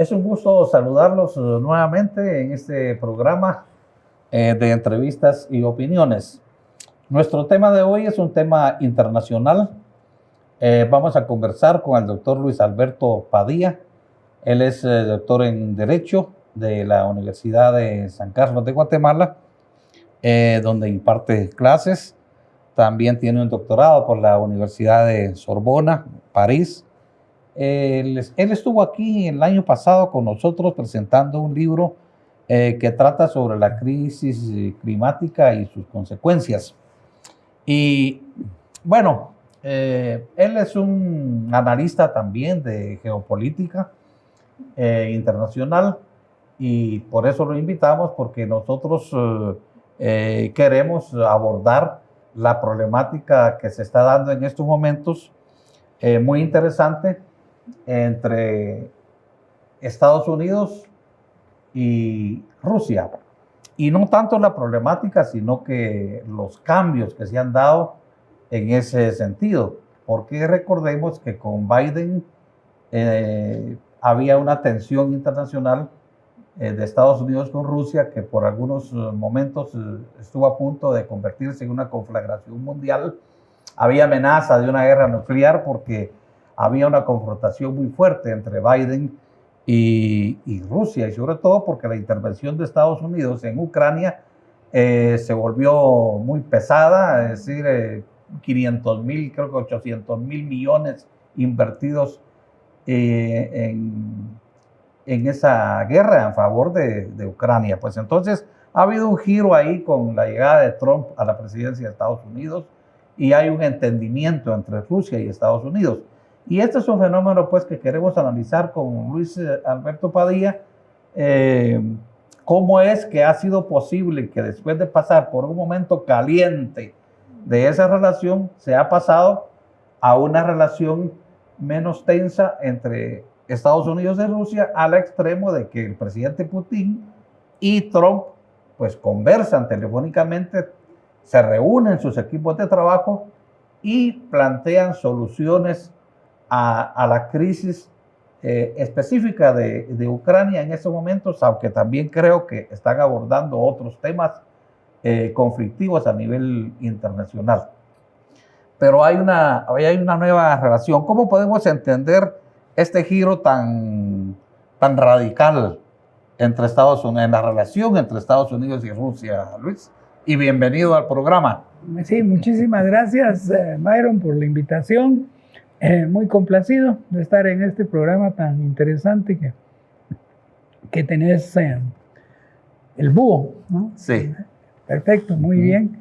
Es un gusto saludarlos nuevamente en este programa de entrevistas y opiniones. Nuestro tema de hoy es un tema internacional. Vamos a conversar con el doctor Luis Alberto Padilla. Él es doctor en Derecho de la Universidad de San Carlos de Guatemala, donde imparte clases. También tiene un doctorado por la Universidad de Sorbona, París. Él estuvo aquí el año pasado con nosotros presentando un libro que trata sobre la crisis climática y sus consecuencias. Y bueno, él es un analista también de geopolítica internacional, y por eso lo invitamos, porque nosotros queremos abordar la problemática que se está dando en estos momentos, muy interesante, entre Estados Unidos y Rusia. Y no tanto la problemática, sino que los cambios que se han dado en ese sentido. Porque recordemos que con Biden había una tensión internacional de Estados Unidos con Rusia, que por algunos momentos estuvo a punto de convertirse en una conflagración mundial. Había amenaza de una guerra nuclear porque había una confrontación muy fuerte entre Biden y Rusia, y sobre todo porque la intervención de Estados Unidos en Ucrania se volvió muy pesada, es decir, 500.000, creo que 800.000 millones invertidos en esa guerra en favor de Ucrania. Pues entonces ha habido un giro ahí con la llegada de Trump a la presidencia de Estados Unidos, y hay un entendimiento entre Rusia y Estados Unidos. Y este es un fenómeno pues que queremos analizar con Luis Alberto Padilla. ¿Cómo es que ha sido posible que después de pasar por un momento caliente de esa relación, se ha pasado a una relación menos tensa entre Estados Unidos y Rusia, al extremo de que el presidente Putin y Trump pues conversan telefónicamente, se reúnen sus equipos de trabajo y plantean soluciones a la crisis específica de Ucrania en estos momentos, aunque también creo que están abordando otros temas conflictivos a nivel internacional. Pero hay una nueva relación. ¿Cómo podemos entender este giro tan radical entre Estados Unidos, en la relación entre Estados Unidos y Rusia, Luis? Y bienvenido al programa. Sí, muchísimas gracias, Myron, por la invitación. Muy complacido de estar en este programa tan interesante que tenés, el búho, ¿no? Sí. Perfecto, muy bien.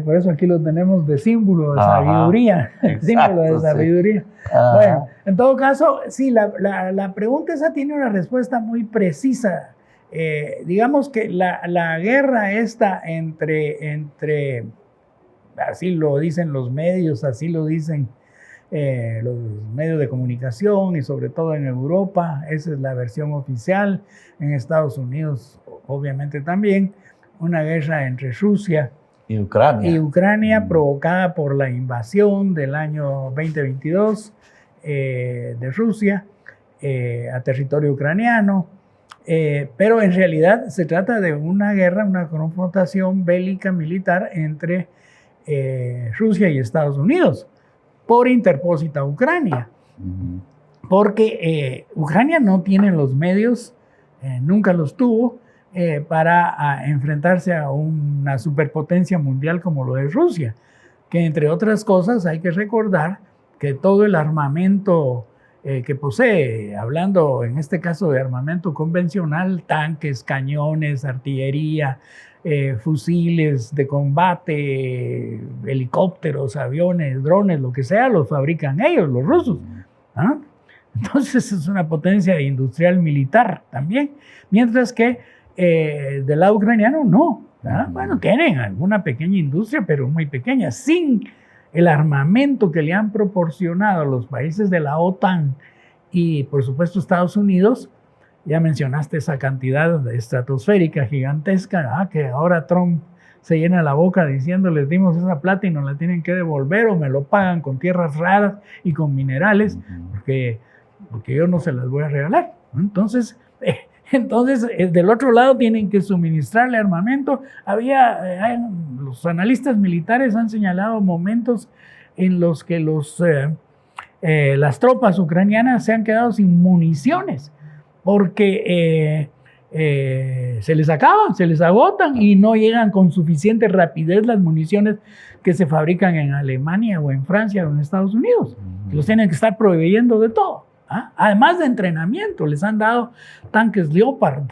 Por eso aquí lo tenemos de símbolo de sabiduría. Símbolo de sabiduría. Sí. Bueno, en todo caso, sí, la pregunta esa tiene una respuesta muy precisa. Digamos que la guerra esta entre, así lo dicen los medios, así lo dicen los medios de comunicación, y sobre todo en Europa, esa es la versión oficial. En Estados Unidos, obviamente también, una guerra entre Rusia y Ucrania provocada por la invasión del año 2022 de Rusia a territorio ucraniano. Pero en realidad se trata de una guerra, una confrontación bélica militar entre Rusia y Estados Unidos, por interpósita Ucrania. Porque Ucrania no tiene los medios, nunca los tuvo, para enfrentarse a una superpotencia mundial como lo es Rusia, que entre otras cosas hay que recordar que todo el armamento que posee, hablando en este caso de armamento convencional, tanques, cañones, artillería, fusiles de combate, helicópteros, aviones, drones, lo que sea, los fabrican ellos, los rusos. ¿Ah? Entonces es una potencia industrial militar también, mientras que del lado ucraniano no. ¿Ah? Bueno, tienen alguna pequeña industria, pero muy pequeña, sin el armamento que le han proporcionado los países de la OTAN y por supuesto Estados Unidos. Ya mencionaste esa cantidad estratosférica, gigantesca, que ahora Trump se llena la boca diciendo: les dimos esa plata y nos la tienen que devolver, o me lo pagan con tierras raras y con minerales, porque yo no se las voy a regalar. Entonces, del otro lado tienen que suministrarle armamento. Los analistas militares han señalado momentos en los que las tropas ucranianas se han quedado sin municiones porque se les acaban, se les agotan y no llegan con suficiente rapidez las municiones que se fabrican en Alemania o en Francia o en Estados Unidos. Los tienen que estar proveyendo de todo. Además de entrenamiento, les han dado tanques Leopard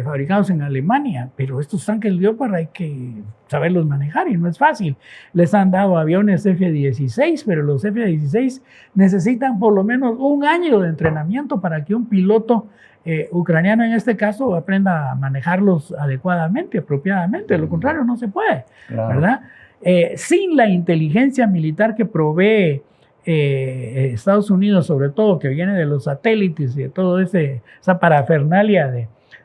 fabricados en Alemania, pero estos tanques Leopard hay que saberlos manejar y no es fácil. Les han dado aviones F-16, pero los F-16 necesitan por lo menos 1 año de entrenamiento para que un piloto ucraniano en este caso aprenda a manejarlos adecuadamente, apropiadamente. De lo contrario no se puede, claro. ¿Verdad? Sin la inteligencia militar que provee Estados Unidos, sobre todo, que viene de los satélites y de toda esa parafernalia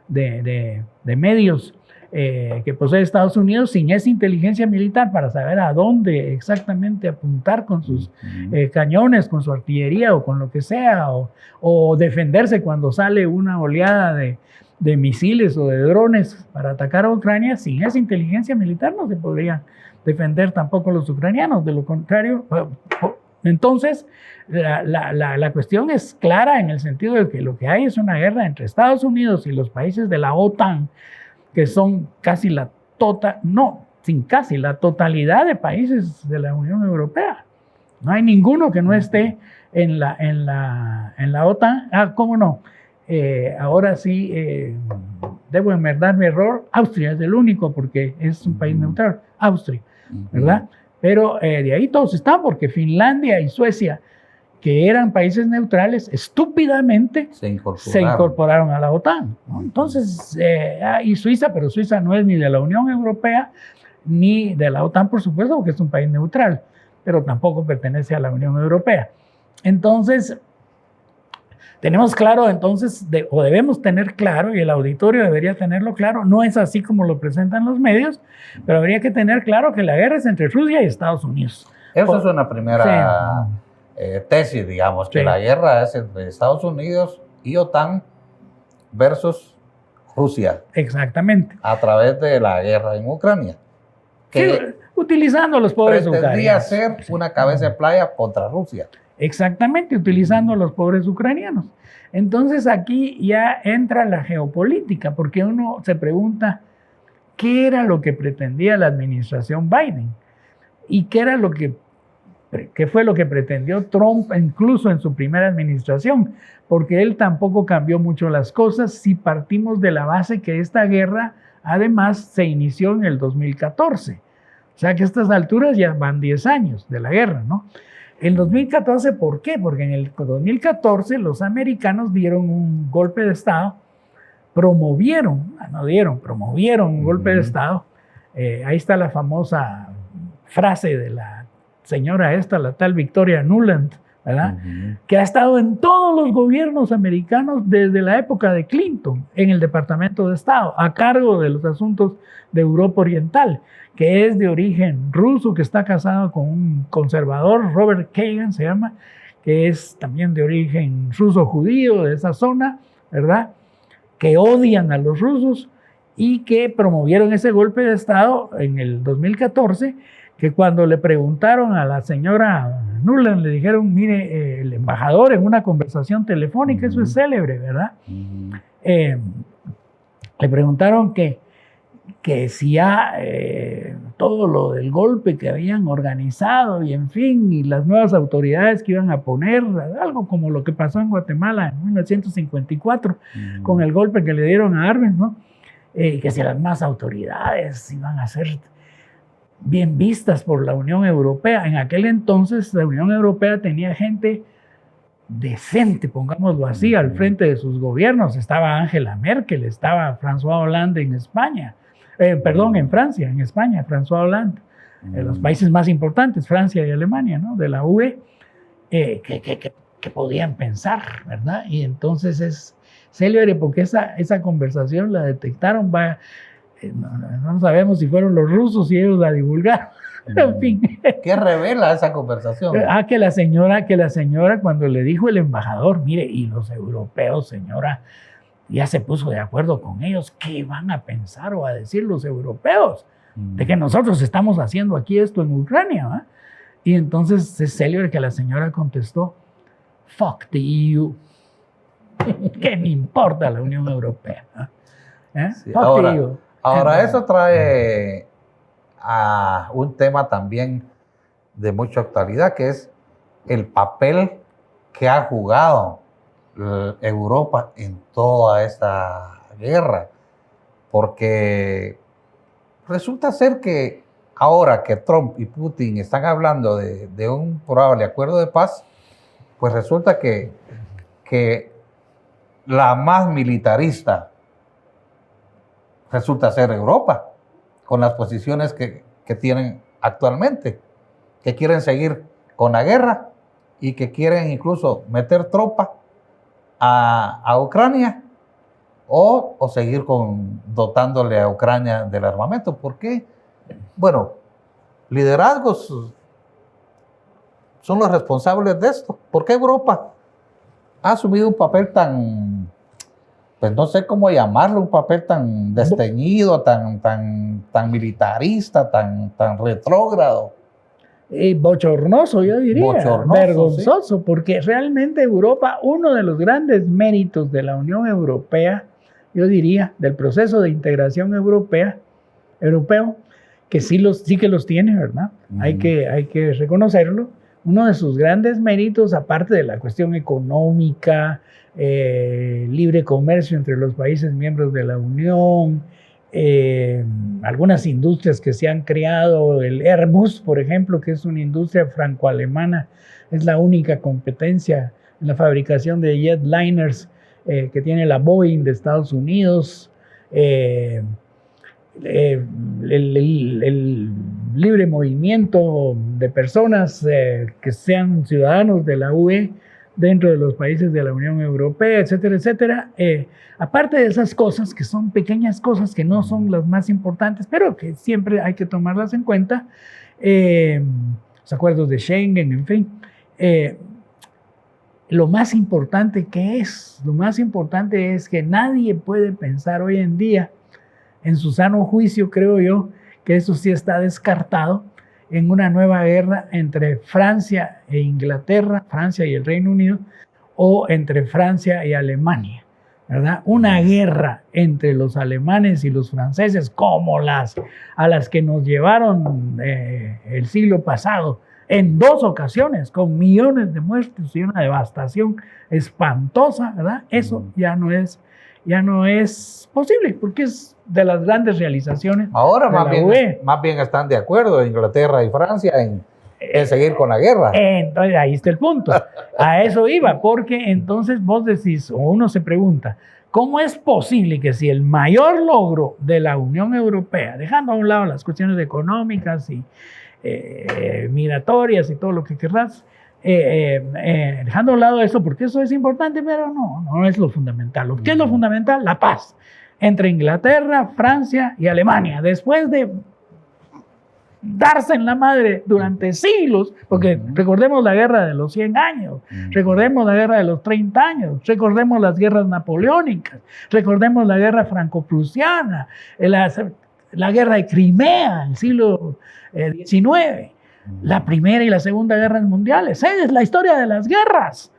de medios que posee Estados Unidos, sin esa inteligencia militar para saber a dónde exactamente apuntar con sus cañones, con su artillería o con lo que sea, o defenderse cuando sale una oleada de misiles o de drones para atacar a Ucrania, sin esa inteligencia militar no se podrían defender tampoco los ucranianos. De lo contrario, entonces la cuestión es clara en el sentido de que lo que hay es una guerra entre Estados Unidos y los países de la OTAN, que son la totalidad de países de la Unión Europea. No hay ninguno que no esté en la OTAN. ¿Cómo no? Ahora sí, debo enmendar mi error. Austria es el único porque es un país neutral, Austria, ¿verdad? Pero de ahí todos están, porque Finlandia y Suecia, que eran países neutrales, estúpidamente se incorporaron a la OTAN, ¿no? Entonces, y Suiza, pero Suiza no es ni de la Unión Europea ni de la OTAN, por supuesto, porque es un país neutral, pero tampoco pertenece a la Unión Europea. Entonces, tenemos claro, o debemos tener claro, y el auditorio debería tenerlo claro, no es así como lo presentan los medios, pero habría que tener claro que la guerra es entre Rusia y Estados Unidos. Eso es una primera tesis, digamos, que la guerra es entre Estados Unidos y OTAN versus Rusia. Exactamente. A través de la guerra en Ucrania. Que utilizando a los pobres ucranianos. Pretendía ser una cabeza de playa contra Rusia. Exactamente, utilizando a los pobres ucranianos. Entonces aquí ya entra la geopolítica, porque uno se pregunta qué era lo que pretendía la administración Biden y qué fue lo que pretendió Trump incluso en su primera administración, porque él tampoco cambió mucho las cosas si partimos de la base que esta guerra además se inició en el 2014. O sea que a estas alturas ya van 10 años de la guerra, ¿no? El 2014, ¿por qué? Porque en el 2014 los americanos dieron un golpe de Estado, promovieron un golpe de Estado. Ahí está la famosa frase de la señora la tal Victoria Nuland, ¿verdad? Que ha estado en todos los gobiernos americanos desde la época de Clinton, en el Departamento de Estado, a cargo de los asuntos de Europa Oriental, que es de origen ruso, que está casado con un conservador, Robert Kagan se llama, que es también de origen ruso-judío de esa zona, ¿verdad? Que odian a los rusos y que promovieron ese golpe de Estado en el 2014, que cuando le preguntaron a la señora Nuland, le dijeron, mire, el embajador en una conversación telefónica, eso es célebre, ¿verdad? Le preguntaron que si ya todo lo del golpe que habían organizado y en fin, y las nuevas autoridades que iban a poner, algo como lo que pasó en Guatemala en 1954, con el golpe que le dieron a Arbenz, ¿no? Que si las más autoridades iban a ser bien vistas por la Unión Europea. En aquel entonces la Unión Europea tenía gente decente, pongámoslo así, al frente de sus gobiernos. Estaba Angela Merkel, estaba François Hollande en España, en Francia, en España, François Hollande, los países más importantes, Francia y Alemania, ¿no? De la UE, que podían pensar, ¿verdad? Y entonces es célebre porque esa conversación la detectaron no sabemos si fueron los rusos y ellos la divulgaron. En fin. ¿Qué revela esa conversación? Que la señora cuando le dijo el embajador, mire, y los europeos, señora, ya se puso de acuerdo con ellos, ¿qué van a pensar o a decir los europeos? De que nosotros estamos haciendo aquí esto en Ucrania, ¿va? Y entonces es célebre que la señora contestó, fuck the EU. ¿Qué me importa la Unión Europea? Sí, Fuck the EU. Ahora eso trae a un tema también de mucha actualidad, que es el papel que ha jugado Europa en toda esta guerra, porque resulta ser que ahora que Trump y Putin están hablando de un probable acuerdo de paz, pues resulta que la más militarista resulta ser Europa, con las posiciones que tienen actualmente, que quieren seguir con la guerra y que quieren incluso meter tropa a Ucrania o seguir dotándole a Ucrania del armamento. ¿Por qué? Bueno, liderazgos son los responsables de esto. ¿Por qué Europa ha asumido un papel tan, pues no sé cómo llamarlo, un papel tan desteñido, tan militarista, tan retrógrado? Bochornoso, yo diría, Bochornoso, vergonzoso, sí. Porque realmente Europa, uno de los grandes méritos de la Unión Europea, yo diría, del proceso de integración europeo, que sí que los tiene, ¿verdad? Hay que reconocerlo. Uno de sus grandes méritos, aparte de la cuestión económica, libre comercio entre los países miembros de la Unión, algunas industrias que se han creado, el Airbus, por ejemplo, que es una industria franco-alemana, es la única competencia en la fabricación de jetliners que tiene la Boeing de Estados Unidos, el libre movimiento de personas que sean ciudadanos de la UE dentro de los países de la Unión Europea, etcétera, etcétera. Aparte de esas cosas, que son pequeñas cosas, que no son las más importantes, pero que siempre hay que tomarlas en cuenta, los acuerdos de Schengen, en fin, lo más importante es que nadie puede pensar hoy en día, en su sano juicio, creo yo, que eso sí está descartado, en una nueva guerra entre Francia e Inglaterra, Francia y el Reino Unido, o entre Francia y Alemania, ¿verdad? Una guerra entre los alemanes y los franceses, como a las que nos llevaron el siglo pasado, en 2 ocasiones, con millones de muertes y una devastación espantosa, ¿verdad? Eso ya no es posible, porque es de las grandes realizaciones. Ahora de más bien están de acuerdo Inglaterra y Francia en seguir con la guerra. Entonces ahí está el punto. A eso iba, porque entonces vos decís, o uno se pregunta, ¿cómo es posible que si el mayor logro de la Unión Europea, dejando a un lado las cuestiones económicas y migratorias y todo lo que querrás, dejando a un lado eso, porque eso es importante, pero no es lo fundamental. ¿Qué es lo fundamental? La paz entre Inglaterra, Francia y Alemania, después de darse en la madre durante siglos, porque recordemos la guerra de los 100 años, recordemos la guerra de los 30 años, recordemos las guerras napoleónicas, recordemos la guerra franco-prusiana, la guerra de Crimea en el siglo XIX, la Primera y la Segunda Guerras Mundiales. Es la historia de las guerras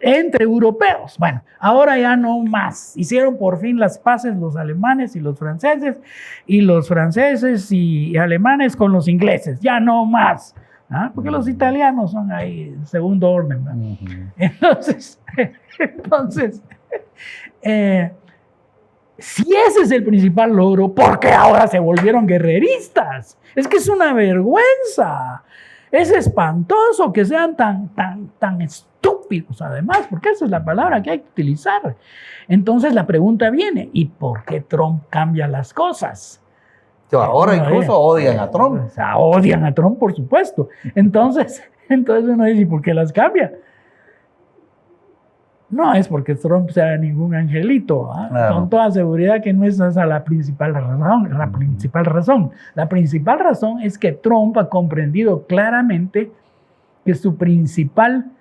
entre europeos. Bueno, ahora ya no más. Hicieron por fin las paces los alemanes y los franceses y alemanes con los ingleses. Ya no más. ¿Ah? Porque los italianos son ahí segundo orden, ¿no? Entonces, si ese es el principal logro, ¿por qué ahora se volvieron guerreristas? Es que es una vergüenza. Es espantoso que sean tan estúpidos, además, porque esa es la palabra que hay que utilizar. Entonces la pregunta viene, ¿y por qué Trump cambia las cosas? Ahora incluso odian a Trump. O sea, odian a Trump, por supuesto. Entonces uno dice, ¿por qué las cambia? No es porque Trump sea ningún angelito, ¿ah? Claro. Con toda seguridad que no es esa la principal razón. La principal razón. La principal razón es que Trump ha comprendido claramente que su principal,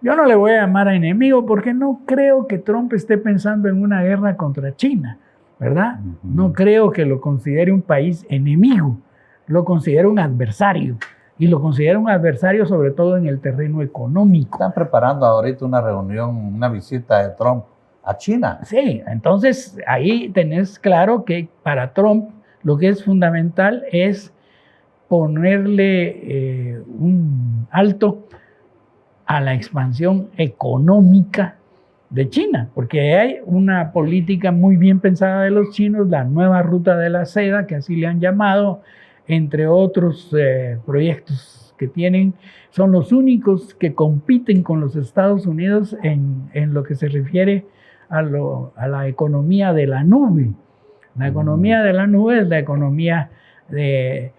yo no le voy a llamar a enemigo porque no creo que Trump esté pensando en una guerra contra China, ¿verdad? No creo que lo considere un país enemigo, lo considera un adversario. Y lo considera un adversario sobre todo en el terreno económico. Están preparando ahorita una reunión, una visita de Trump a China. Sí, entonces ahí tenés claro que para Trump lo que es fundamental es ponerle un alto a la expansión económica de China, porque hay una política muy bien pensada de los chinos, la nueva ruta de la seda, que así le han llamado, entre otros proyectos que tienen, son los únicos que compiten con los Estados Unidos en lo que se refiere a la economía de la nube. La economía de la nube es la economía de,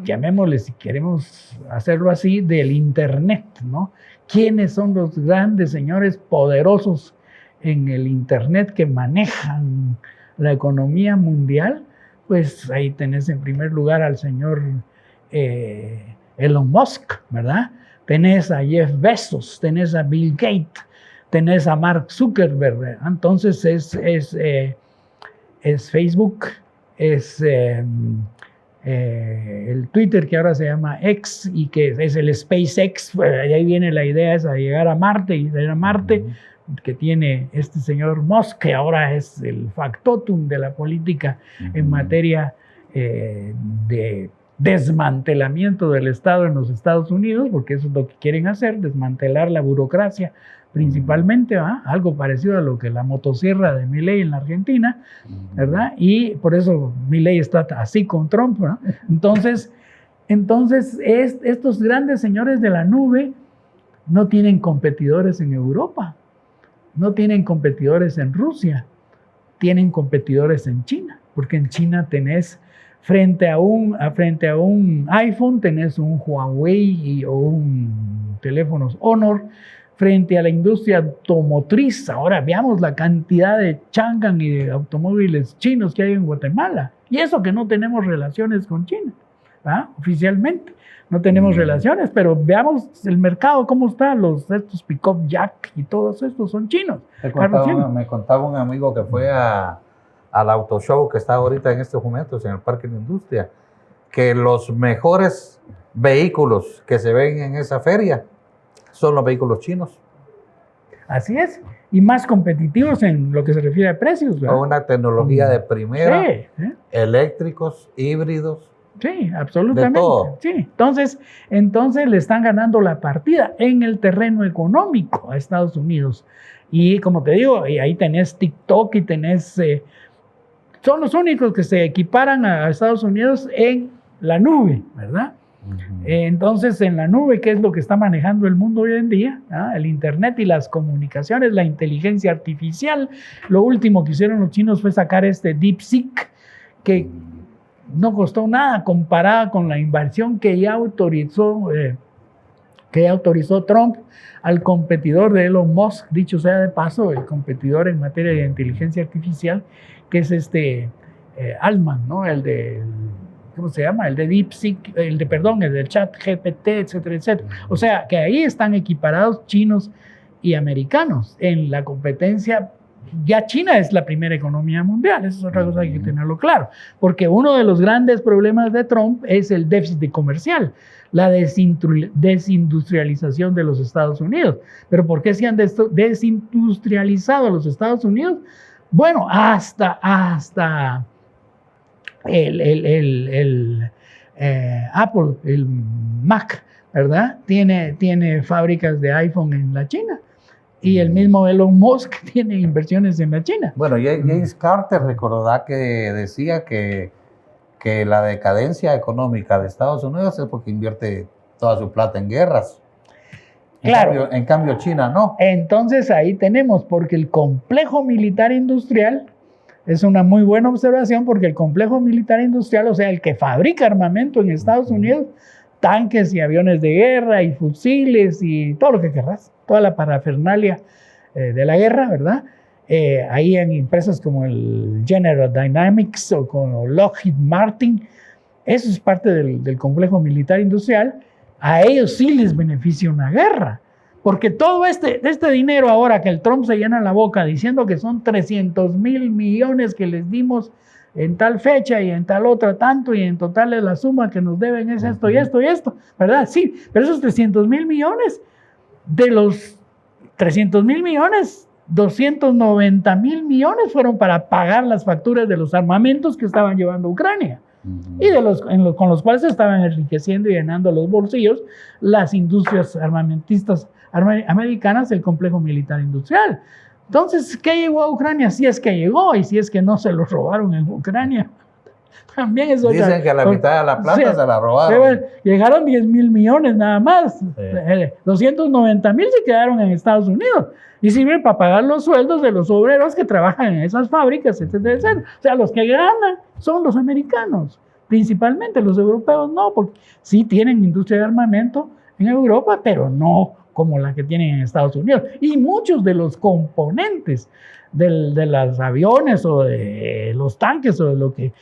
llamémosle, si queremos hacerlo así, del Internet, ¿no? ¿Quiénes son los grandes señores poderosos en el Internet que manejan la economía mundial? Pues ahí tenés en primer lugar al señor Elon Musk, ¿verdad? Tenés a Jeff Bezos, tenés a Bill Gates, tenés a Mark Zuckerberg, ¿verdad? Entonces es Facebook, es el Twitter, que ahora se llama X, y que es el SpaceX, pues ahí viene la idea esa de llegar a Marte, y de ir a Marte, que tiene este señor Musk, que ahora es el factotum de la política en materia de desmantelamiento del Estado en los Estados Unidos, porque eso es lo que quieren hacer, desmantelar la burocracia principalmente, ¿verdad? Algo parecido a lo que la motosierra de Milei en la Argentina, ¿verdad? Y por eso Milei está así con Trump, ¿verdad? Entonces estos grandes señores de la nube no tienen competidores en Europa, no tienen competidores en Rusia, tienen competidores en China, porque en China tenés frente a un iPhone, tenés un Huawei o un teléfonos Honor. Frente a la industria automotriz, ahora veamos la cantidad de Changan y de automóviles chinos que hay en Guatemala. Y eso que no tenemos relaciones con China, ¿ah? Oficialmente. No tenemos relaciones, pero veamos el mercado, cómo está, estos pick-up Jack y todos estos son chinos. Me contaba un amigo que fue al auto show que está ahorita en estos momentos en el Parque de la Industria, que los mejores vehículos que se ven en esa feria son los vehículos chinos. Así es, y más competitivos en lo que se refiere a precios, ¿verdad? Con una tecnología de primera, sí, eléctricos, híbridos. Sí, absolutamente. De todo. Sí. Entonces le están ganando la partida en el terreno económico a Estados Unidos. Y como te digo, ahí tenés TikTok y tenés... son los únicos que se equiparan a Estados Unidos en la nube, ¿verdad? Entonces, en la nube, ¿qué es lo que está manejando el mundo hoy en día? El Internet y las comunicaciones, la inteligencia artificial. Lo último que hicieron los chinos fue sacar este DeepSeek, que no costó nada comparada con la inversión que ya autorizó Trump al competidor de Elon Musk, dicho sea de paso, el competidor en materia de inteligencia artificial, que es Altman, ¿no? ¿Cómo se llama? El de DeepSeek, el del ChatGPT, etcétera, etcétera. O sea, que ahí están equiparados chinos y americanos en la competencia. Ya China es la primera economía mundial, eso es otra cosa que hay que tenerlo claro, porque uno de los grandes problemas de Trump es el déficit comercial, la desindustrialización de los Estados Unidos. ¿Pero por qué se han desindustrializado los Estados Unidos? Bueno, hasta Apple, el Mac, ¿verdad? Tiene fábricas de iPhone en la China. Y el mismo Elon Musk tiene inversiones en la China. Bueno, James Carter recordá que decía que la decadencia económica de Estados Unidos es porque invierte toda su plata en guerras. Claro. En cambio China no. Entonces ahí tenemos, porque el complejo militar industrial es una muy buena observación, porque el complejo militar industrial, o sea, el que fabrica armamento en Estados Unidos, tanques y aviones de guerra y fusiles y todo lo que querrás, toda la parafernalia de la guerra, ¿verdad? Ahí en empresas como el General Dynamics o como Lockheed Martin, eso es parte del complejo militar industrial. A ellos sí les beneficia una guerra, porque todo este dinero ahora que el Trump se llena la boca diciendo que son 300,000 millones que les dimos en tal fecha y en tal otra tanto, y en total es la suma que nos deben es esto y esto y esto, ¿verdad? Sí, pero esos 300,000 millones, de los 300,000 millones, 290,000 millones fueron para pagar las facturas de los armamentos que estaban llevando a Ucrania y con los cuales se estaban enriqueciendo y llenando los bolsillos las industrias armamentistas americanas del complejo militar industrial. Entonces, ¿qué llegó a Ucrania? Si es que llegó y si es que no se lo robaron en Ucrania. También es otra. Dicen que la mitad de la plata se la robaron. Llegaron 10,000 millones nada más. Sí. 290,000 se quedaron en Estados Unidos y sirven para pagar los sueldos de los obreros que trabajan en esas fábricas, etcétera, etcétera. O sea, los que ganan son los americanos, principalmente. Los europeos no, porque sí tienen industria de armamento en Europa, pero no como la que tienen en Estados Unidos. Y muchos de los componentes de los aviones o de los tanques o de lo que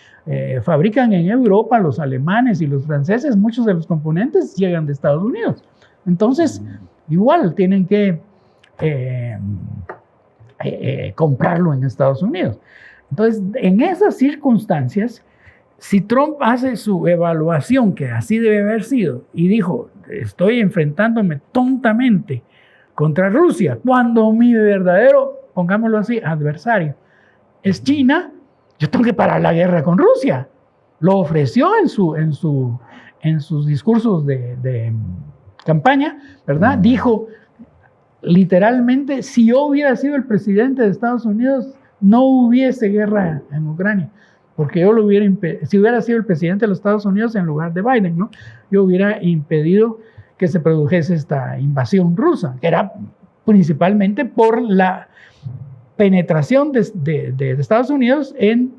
fabrican en Europa los alemanes y los franceses, muchos de los componentes llegan de Estados Unidos. Entonces, igual tienen que comprarlo en Estados Unidos. Entonces, en esas circunstancias, si Trump hace su evaluación, que así debe haber sido, y dijo, estoy enfrentándome tontamente contra Rusia, cuando mi verdadero, pongámoslo así, adversario es China, yo tengo que parar la guerra con Rusia. Lo ofreció en sus discursos de campaña, ¿verdad? Dijo literalmente, si yo hubiera sido el presidente de Estados Unidos, no hubiese guerra en Ucrania. Porque yo si hubiera sido el presidente de los Estados Unidos en lugar de Biden, ¿no? Yo hubiera impedido que se produjese esta invasión rusa, que era principalmente por la penetración de Estados Unidos en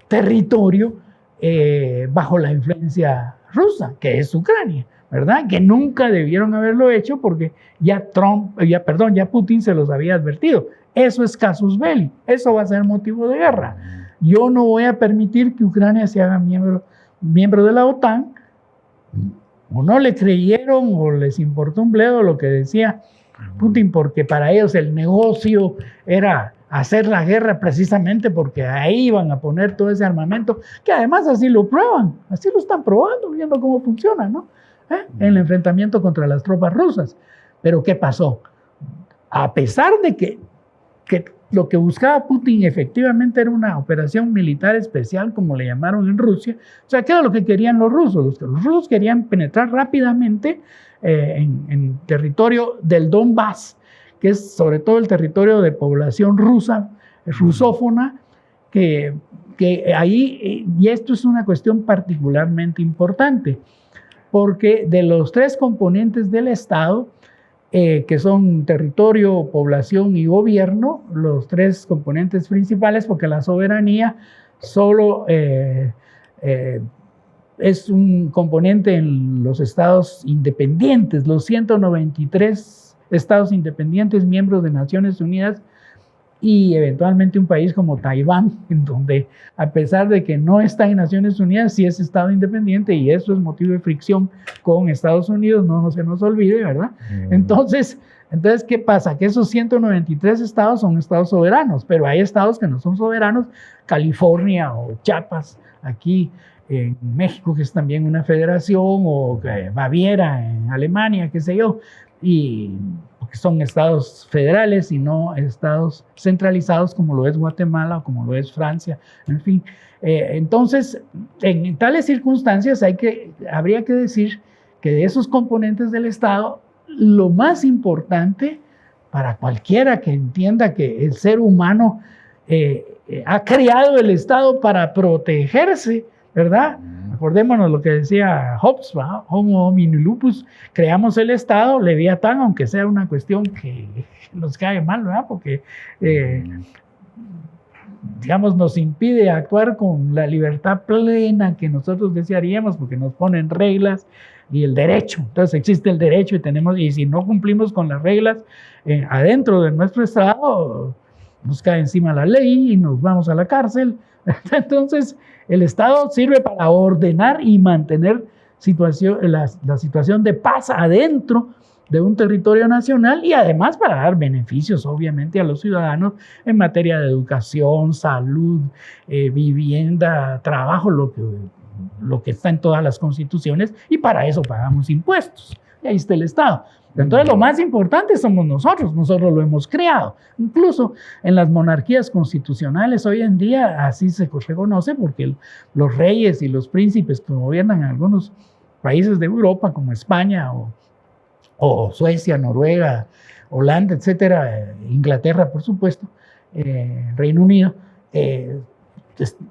territorio bajo la influencia rusa, que es Ucrania, ¿verdad? Que nunca debieron haberlo hecho porque ya Putin se los había advertido. Eso es casus belli, eso va a ser motivo de guerra. Yo no voy a permitir que Ucrania se haga miembro de la OTAN. O no le creyeron o les importó un bledo lo que decía Putin, porque para ellos el negocio era hacer la guerra precisamente porque ahí iban a poner todo ese armamento, que además así lo prueban, así lo están probando, viendo cómo funciona, ¿no? En el enfrentamiento contra las tropas rusas. Pero ¿qué pasó? A pesar de que lo que buscaba Putin efectivamente era una operación militar especial, como le llamaron en Rusia. O sea, ¿qué era lo que querían los rusos? Los rusos querían penetrar rápidamente en territorio del Donbass, que es sobre todo el territorio de población rusa, rusófona, que ahí, y esto es una cuestión particularmente importante, porque de los tres componentes del Estado, que son territorio, población y gobierno, los tres componentes principales, porque la soberanía solo es un componente en los estados independientes, los 193 estados independientes, miembros de Naciones Unidas, y eventualmente un país como Taiwán, en donde a pesar de que no está en Naciones Unidas, sí es estado independiente, y eso es motivo de fricción con Estados Unidos, no se nos olvide, ¿verdad? Entonces, ¿qué pasa? Que esos 193 estados son estados soberanos, pero hay estados que no son soberanos, California o Chiapas, aquí en México, que es también una federación, o Baviera en Alemania, qué sé yo, y que son estados federales y no estados centralizados como lo es Guatemala o como lo es Francia, en fin. Entonces, en tales circunstancias habría que decir que de esos componentes del Estado, lo más importante para cualquiera que entienda que el ser humano ha creado el Estado para protegerse, ¿verdad? Acordémonos lo que decía Hobbes, ¿verdad? Homo homini lupus, creamos el Estado, Leviatán, aunque sea una cuestión que nos cae mal, ¿verdad? Porque digamos, nos impide actuar con la libertad plena que nosotros desearíamos, porque nos ponen reglas y el derecho. Entonces existe el derecho y si no cumplimos con las reglas adentro de nuestro Estado, nos cae encima la ley y nos vamos a la cárcel. Entonces el Estado sirve para ordenar y mantener la situación de paz adentro de un territorio nacional y además para dar beneficios obviamente a los ciudadanos en materia de educación, salud, vivienda, trabajo, lo que está en todas las constituciones, y para eso pagamos impuestos. Y ahí está el Estado. Entonces lo más importante somos nosotros lo hemos creado. Incluso en las monarquías constitucionales hoy en día así se reconoce, porque los reyes y los príncipes que gobiernan en algunos países de Europa como España o Suecia, Noruega, Holanda, etcétera, Inglaterra, por supuesto, Reino Unido,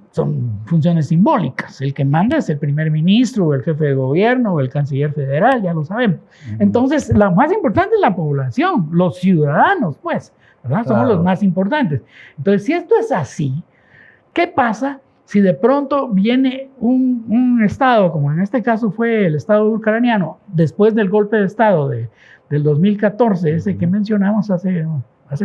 son funciones simbólicas. El que manda es el primer ministro, o el jefe de gobierno, o el canciller federal, ya lo sabemos. Entonces, lo más importante es la población, los ciudadanos, pues, ¿verdad? Somos los más importantes. Entonces, si esto es así, ¿qué pasa si de pronto viene un Estado, como en este caso fue el Estado ucraniano, después del golpe de Estado del 2014, ese que mencionamos hace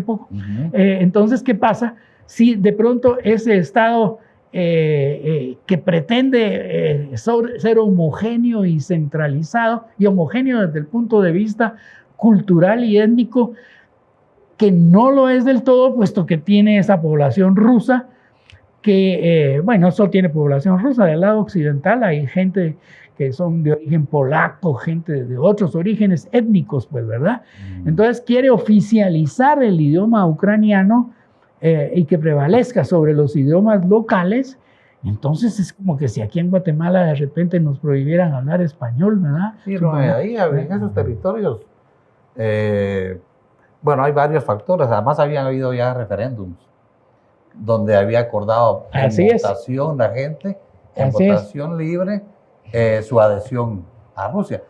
poco? Entonces, ¿qué pasa si de pronto ese Estado que pretende ser homogéneo y centralizado, y homogéneo desde el punto de vista cultural y étnico, que no lo es del todo, puesto que tiene esa población rusa, que, bueno, no solo tiene población rusa, del lado occidental hay gente que son de origen polaco, gente de otros orígenes étnicos, pues, ¿verdad? Entonces quiere oficializar el idioma ucraniano y que prevalezca sobre los idiomas locales. Entonces es como que si aquí en Guatemala de repente nos prohibieran hablar español, ¿verdad? Sí, no, ahí en esos territorios, bueno, hay varios factores. Además habían habido ya referéndums donde había acordado en votación la gente, en votación libre, su adhesión a Rusia.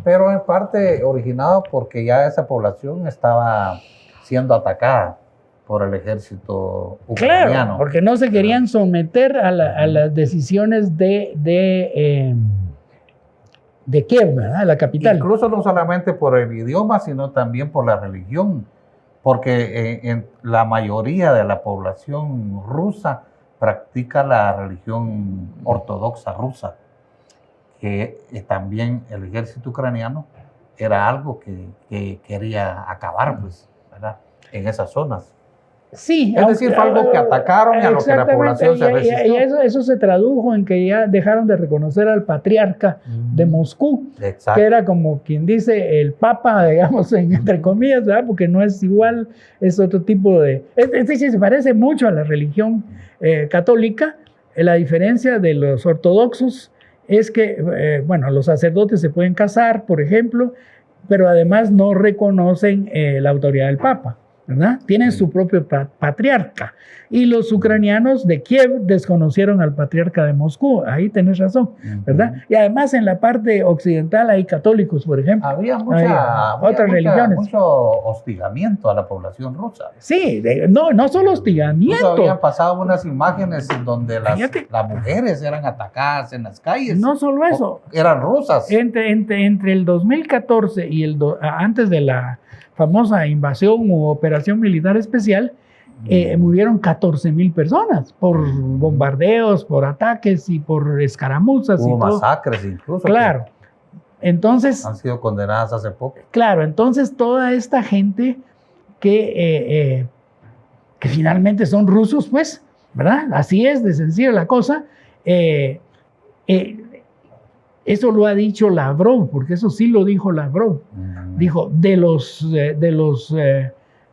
Pero en parte originado porque ya esa población estaba siendo atacada por el ejército ucraniano. Claro, porque no se querían someter a las decisiones de Kiev, ¿verdad? La capital. Incluso no solamente por el idioma, sino también por la religión, porque en la mayoría de la población rusa practica la religión ortodoxa rusa, que también el ejército ucraniano era algo que quería acabar, pues, ¿verdad? En esas zonas. Sí, es decir, fue algo que atacaron y a lo que la población se resistió. Y eso se tradujo en que ya dejaron de reconocer al patriarca de Moscú, que era como quien dice el papa, digamos, entre comillas, ¿verdad? Porque no es igual, es otro tipo de... Es decir, se parece mucho a la religión católica. La diferencia de los ortodoxos es que, bueno, los sacerdotes se pueden casar, por ejemplo, pero además no reconocen la autoridad del papa, ¿verdad? Tienen su propio patriarca. Y los ucranianos de Kiev desconocieron al patriarca de Moscú. Ahí tenés razón, ¿verdad? Y además en la parte occidental hay católicos, por ejemplo. Había otras religiones. Mucho hostigamiento a la población rusa. Sí, no solo hostigamiento. Habían pasado unas imágenes en donde las mujeres eran atacadas en las calles. No solo eso. Eran rusas. Entre el 2014 y antes de la famosa invasión u operación militar especial, murieron 14,000 personas por bombardeos, por ataques y por escaramuzas. Hubo masacres incluso. Claro. Entonces, han sido condenadas hace poco. Claro, entonces toda esta gente que finalmente son rusos, pues, ¿verdad? Así es de sencilla la cosa. Eso lo ha dicho Lavrov, porque eso sí lo dijo Lavrov. Dijo, de los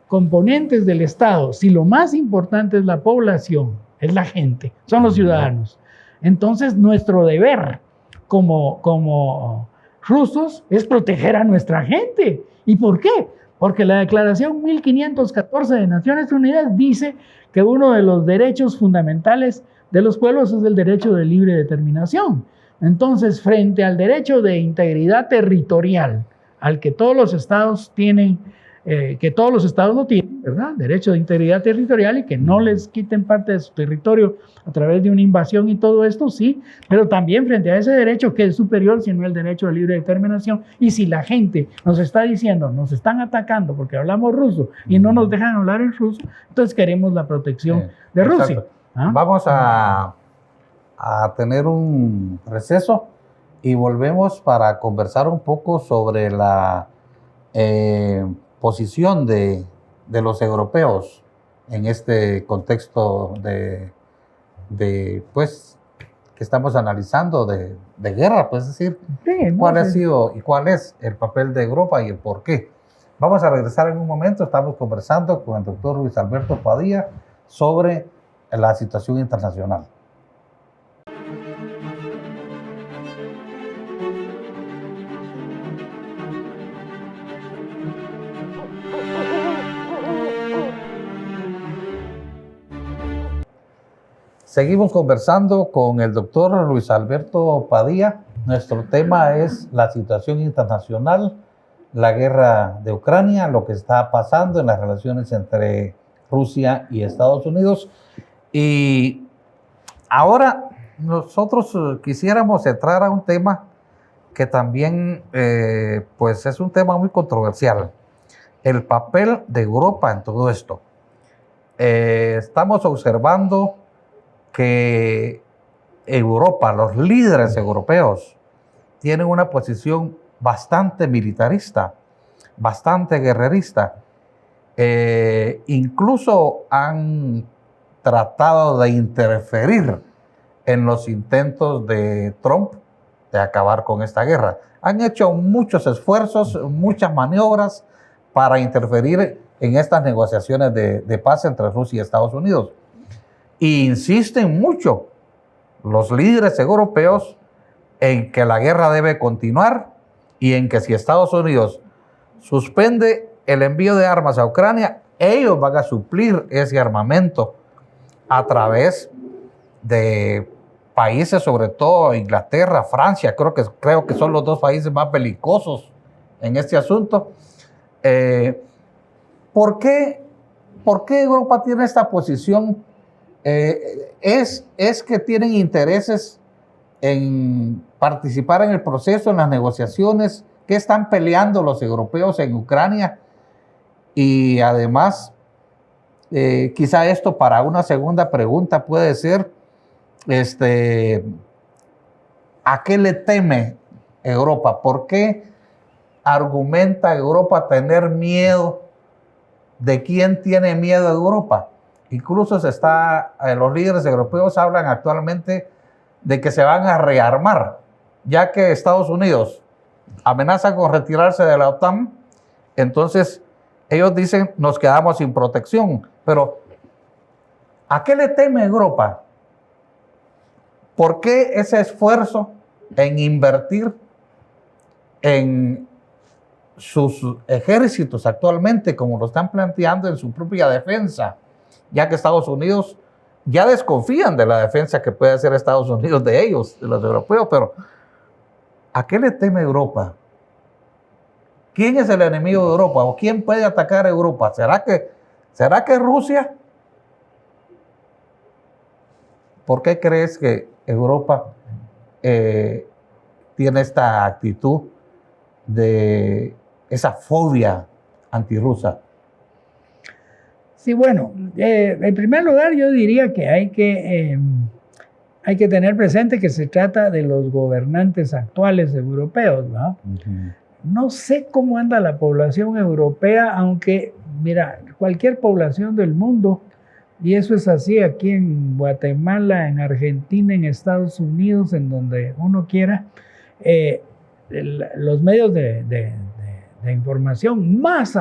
componentes del Estado, si lo más importante es la población, es la gente, son los ciudadanos, entonces nuestro deber como rusos es proteger a nuestra gente. ¿Y por qué? Porque la Declaración 1514 de Naciones Unidas dice que uno de los derechos fundamentales de los pueblos es el derecho de libre determinación. Entonces, frente al derecho de integridad territorial al que todos los estados tienen que todos los estados lo tienen, ¿verdad? Derecho de integridad territorial, y que no les quiten parte de su territorio a través de una invasión y todo esto, sí, pero también frente a ese derecho que es superior, sino el derecho de libre determinación. Y si la gente nos está diciendo, nos están atacando porque hablamos ruso y no nos dejan hablar en ruso, entonces queremos la protección de Rusia. ¿Ah? Vamos a tener un receso y volvemos para conversar un poco sobre la posición de los europeos en este contexto pues, que estamos analizando de guerra, pues, es decir, Sí, cuál no ha sé. sido y cuál es el papel de Europa y el por qué. Vamos a regresar en un momento. Estamos conversando con el doctor Luis Alberto Padilla sobre la situación internacional. Seguimos conversando con el doctor Luis Alberto Padilla. Nuestro tema es la situación internacional, la guerra de Ucrania, lo que está pasando en las relaciones entre Rusia y Estados Unidos. Y ahora nosotros quisiéramos entrar a un tema que también pues es un tema muy controversial, el papel de Europa en todo esto. Estamos observando que Europa, los líderes europeos, tienen una posición bastante militarista, bastante guerrerista. Incluso han tratado de interferir en los intentos de Trump de acabar con esta guerra. Han hecho muchos esfuerzos, muchas maniobras para interferir en estas negociaciones de paz entre Rusia y Estados Unidos. Y insisten mucho los líderes europeos en que la guerra debe continuar y en que si Estados Unidos suspende el envío de armas a Ucrania, ellos van a suplir ese armamento a través de países, sobre todo Inglaterra, Francia. Creo que son los dos países más belicosos en este asunto. ¿Por qué Europa tiene esta posición? Es que tienen intereses en participar en el proceso, en las negociaciones. ¿Qué están peleando los europeos en Ucrania? Y además, quizá esto para una segunda pregunta puede ser, ¿a qué le teme Europa? ¿Por qué argumenta Europa tener miedo? ¿De quién tiene miedo Europa? Incluso los líderes europeos hablan actualmente de que se van a rearmar, ya que Estados Unidos amenaza con retirarse de la OTAN. Entonces ellos dicen, nos quedamos sin protección. Pero ¿a qué le teme Europa? ¿Por qué ese esfuerzo en invertir en sus ejércitos actualmente, como lo están planteando, en su propia defensa? Ya que Estados Unidos ya desconfían de la defensa que puede hacer Estados Unidos de ellos, de los europeos. Pero ¿a qué le teme Europa? ¿Quién es el enemigo de Europa? ¿O quién puede atacar a Europa? ¿Será que Rusia? ¿Por qué crees que Europa tiene esta actitud de esa fobia antirrusa? Sí, bueno, en primer lugar yo diría que hay que tener presente que se trata de los gobernantes actuales europeos, ¿no? No sé cómo anda la población europea, aunque, mira, cualquier población del mundo, y eso es así aquí en Guatemala, en Argentina, en Estados Unidos, en donde uno quiera, los medios de información, más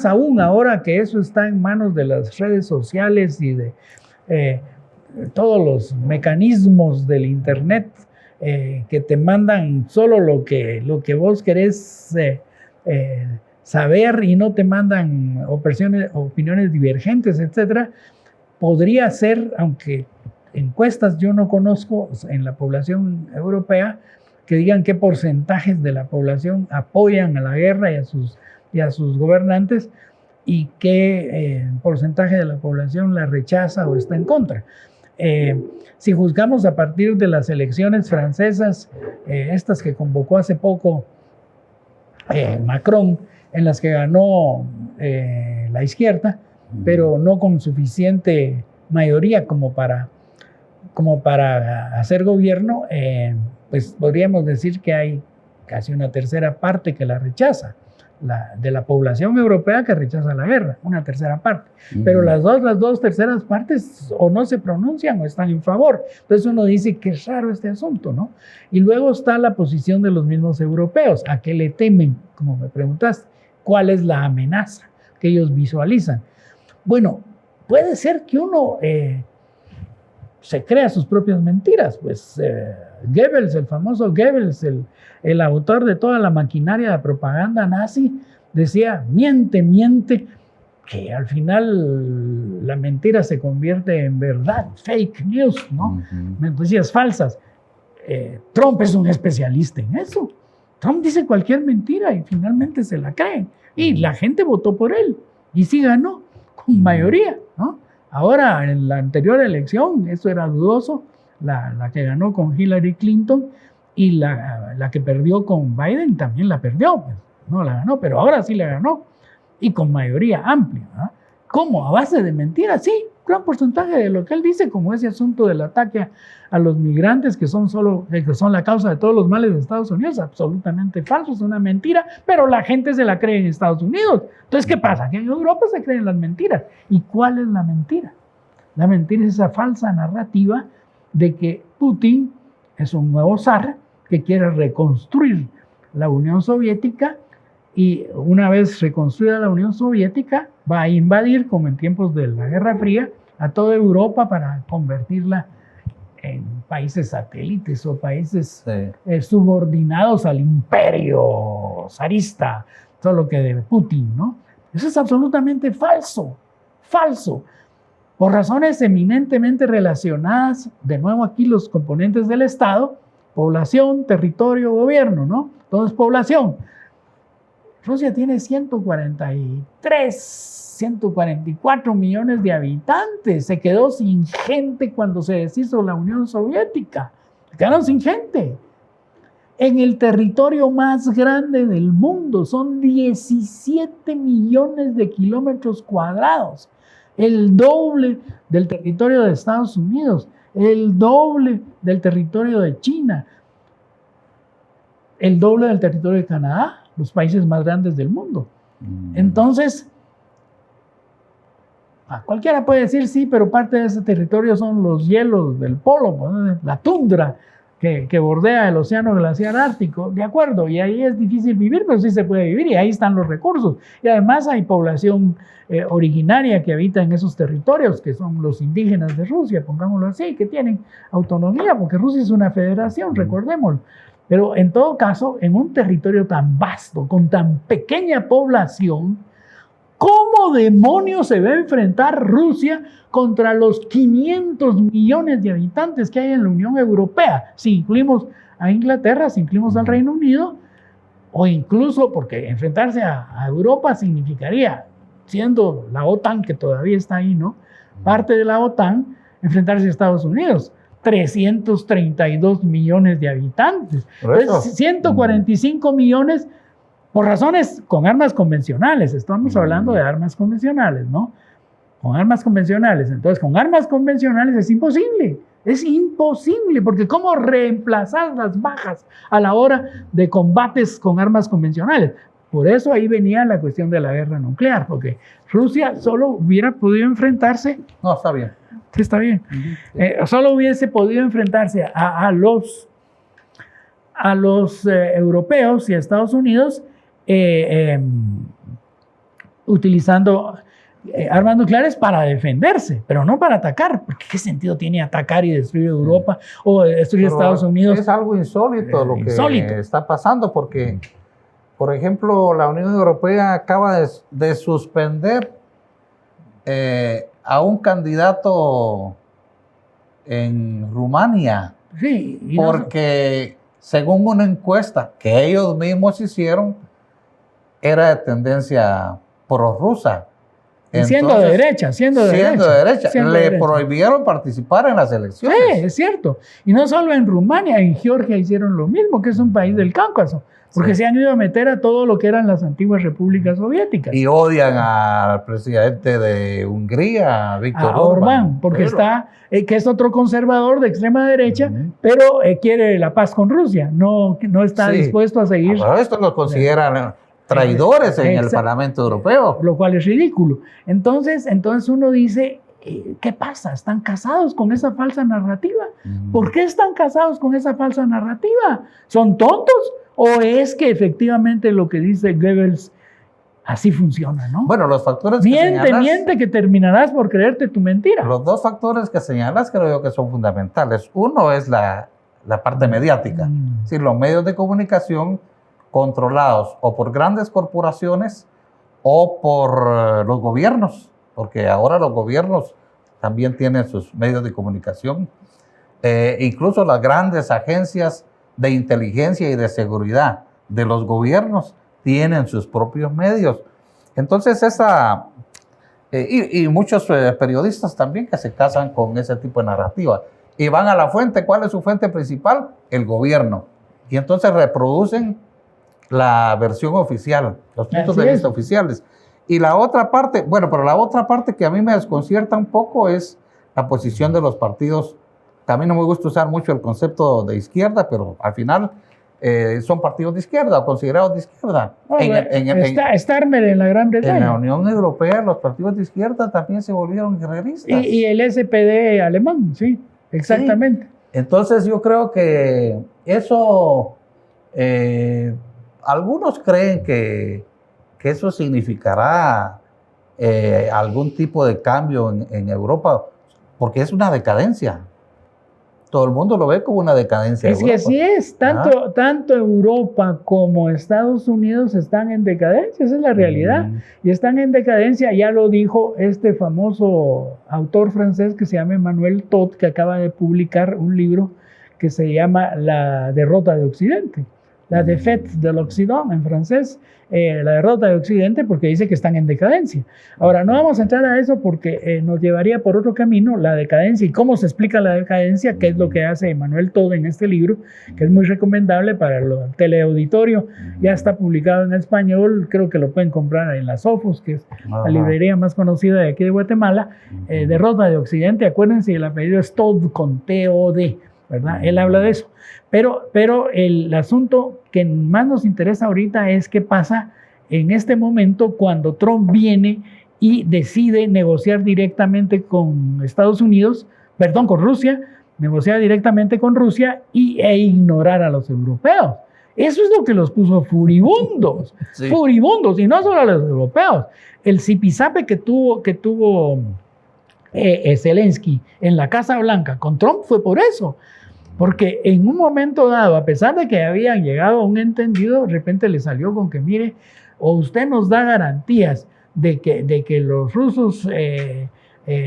aún ahora que eso está en manos de las redes sociales y de todos los mecanismos del Internet, que te mandan solo lo que vos querés saber y no te mandan opiniones divergentes, etcétera. Podría ser, aunque encuestas yo no conozco en la población europea, que digan qué porcentajes de la población apoyan a la guerra y a sus y a sus gobernantes y qué porcentaje de la población la rechaza o está en contra. Si juzgamos a partir de las elecciones francesas, estas que convocó hace poco Macron, en las que ganó la izquierda, pero no con suficiente mayoría como para hacer gobierno, pues podríamos decir que hay casi una tercera parte que la rechaza, de la población europea que rechaza la guerra, una tercera parte. Pero las dos terceras partes o no se pronuncian o están en favor. Entonces uno dice, qué raro este asunto, ¿no? Y luego está la posición de los mismos europeos. ¿A qué le temen? Como me preguntaste, ¿cuál es la amenaza que ellos visualizan? Bueno, puede ser que uno se crea sus propias mentiras. Pues Goebbels, el famoso Goebbels, el autor de toda la maquinaria de propaganda nazi, decía, miente, que al final la mentira se convierte en verdad, fake news, ¿no? Noticias falsas. Trump es un especialista en eso. Trump dice cualquier mentira y finalmente se la creen. Y la gente votó por él y sí ganó con mayoría, ¿no? Ahora, en la anterior elección, eso era dudoso, la que ganó con Hillary Clinton y la que perdió con Biden también la perdió, pues, no la ganó, pero ahora sí la ganó y con mayoría amplia, ¿no? ¿Cómo? ¿A base de mentiras? Sí, gran porcentaje de lo que él dice, como ese asunto del ataque a los migrantes que son la causa de todos los males de Estados Unidos, absolutamente falso, es una mentira, pero la gente se la cree en Estados Unidos. Entonces, ¿qué pasa? Que en Europa se creen las mentiras. ¿Y cuál es la mentira? La mentira es esa falsa narrativa de que Putin es un nuevo zar que quiere reconstruir la Unión Soviética y una vez reconstruida la Unión Soviética va a invadir, como en tiempos de la Guerra Fría, a toda Europa para convertirla en países satélites o países subordinados al imperio zarista, todo lo que de Putin, ¿no? Eso es absolutamente falso, por razones eminentemente relacionadas, de nuevo aquí los componentes del Estado, población, territorio, gobierno, ¿no? Entonces, población. Rusia tiene 144 millones de habitantes. Se quedó sin gente cuando se deshizo la Unión Soviética. Se quedaron sin gente. En el territorio más grande del mundo son 17 millones de kilómetros cuadrados. El doble del territorio de Estados Unidos, el doble del territorio de China, el doble del territorio de Canadá, los países más grandes del mundo. Entonces, cualquiera puede decir sí, pero parte de ese territorio son los hielos del polo, la tundra que bordea el océano glaciar ártico, de acuerdo, y ahí es difícil vivir, pero sí se puede vivir, y ahí están los recursos. Y además hay población originaria que habita en esos territorios, que son los indígenas de Rusia, pongámoslo así, que tienen autonomía, porque Rusia es una federación, recordémoslo. Pero en todo caso, en un territorio tan vasto, con tan pequeña población, ¿cómo demonios se va a enfrentar Rusia contra los 500 millones de habitantes que hay en la Unión Europea? Si incluimos a Inglaterra, si incluimos al Reino Unido, o incluso, porque enfrentarse a Europa significaría, siendo la OTAN, que todavía está ahí, ¿no? Parte de la OTAN, enfrentarse a Estados Unidos. 332 millones de habitantes. Entonces, 145 millones por razones con armas convencionales. Estamos hablando de armas convencionales, ¿no? Con armas convencionales. Entonces, con armas convencionales es imposible. Es imposible, porque ¿cómo reemplazar las bajas a la hora de combates con armas convencionales? Por eso ahí venía la cuestión de la guerra nuclear, porque Rusia solo hubiera podido enfrentarse... No, está bien. Sí, está bien. Solo hubiese podido enfrentarse a los europeos y a Estados Unidos utilizando armas nucleares para defenderse, pero no para atacar, porque ¿qué sentido tiene atacar y destruir Europa o destruir Estados Unidos? Es algo insólito lo que está pasando, porque, por ejemplo, la Unión Europea acaba de suspender a un candidato en Rumania, sí, porque según una encuesta que ellos mismos hicieron, era de tendencia prorrusa. Siendo de derecha. Le prohibieron participar en las elecciones. Sí, es cierto. Y no solo en Rumania, en Georgia hicieron lo mismo, que es un país del Cáucaso, porque se han ido a meter a todo lo que eran las antiguas repúblicas soviéticas. Y odian al presidente de Hungría, Víctor Orbán, porque que es otro conservador de extrema derecha, pero quiere la paz con Rusia, no está dispuesto a seguir. Pero esto lo consideran traidores en el Parlamento Europeo. Lo cual es ridículo. Entonces uno dice, ¿qué pasa? ¿Están casados con esa falsa narrativa? ¿Por qué están casados con esa falsa narrativa? ¿Son tontos? ¿O es que efectivamente lo que dice Goebbels así funciona, no? Bueno, los factores que señalas... Miente que terminarás por creerte tu mentira. Los dos factores que señalas creo yo que son fundamentales. Uno es la parte mediática. Es decir, los medios de comunicación controlados o por grandes corporaciones o por los gobiernos, porque ahora los gobiernos también tienen sus medios de comunicación, incluso las grandes agencias de inteligencia y de seguridad de los gobiernos tienen sus propios medios. Entonces y muchos periodistas también que se casan con ese tipo de narrativa y van a la fuente. ¿Cuál es su fuente principal? El gobierno. Y entonces reproducen la versión oficial, los puntos de vista oficiales. Y la otra parte, pero la otra parte que a mí me desconcierta un poco es la posición de los partidos. A mí no me gusta usar mucho el concepto de izquierda, pero al final son partidos de izquierda, considerados de izquierda. Starmer en la Gran Bretaña. En la Unión Europea los partidos de izquierda también se volvieron guerreristas. Y el SPD alemán, sí, exactamente. Sí. Entonces yo creo que eso... algunos creen que eso significará algún tipo de cambio en Europa, porque es una decadencia. Todo el mundo lo ve como una decadencia. Es que así es, tanto Europa como Estados Unidos están en decadencia, esa es la realidad. Y están en decadencia, ya lo dijo este famoso autor francés que se llama Emmanuel Todd, que acaba de publicar un libro que se llama La derrota de Occidente. La défaite de l'Occident en francés, la derrota de Occidente, porque dice que están en decadencia. Ahora, no vamos a entrar a eso porque nos llevaría por otro camino la decadencia y cómo se explica la decadencia, que es lo que hace Emmanuel Todd en este libro, que es muy recomendable para el teleauditorio. Ya está publicado en español, creo que lo pueden comprar en la Sofos, que es la librería más conocida de aquí de Guatemala. Derrota de Occidente, acuérdense, el apellido es Todd con T-O-D, ¿verdad? Él habla de eso. Pero el asunto que más nos interesa ahorita es qué pasa en este momento cuando Trump viene y decide negociar directamente con Estados Unidos, con Rusia, negociar directamente con Rusia e ignorar a los europeos. Eso es lo que los puso furibundos, furibundos, y no solo a los europeos. El zipizape que tuvo Zelensky en la Casa Blanca con Trump fue por eso. Porque en un momento dado, a pesar de que habían llegado a un entendido, de repente le salió con que, mire, o usted nos da garantías de que los rusos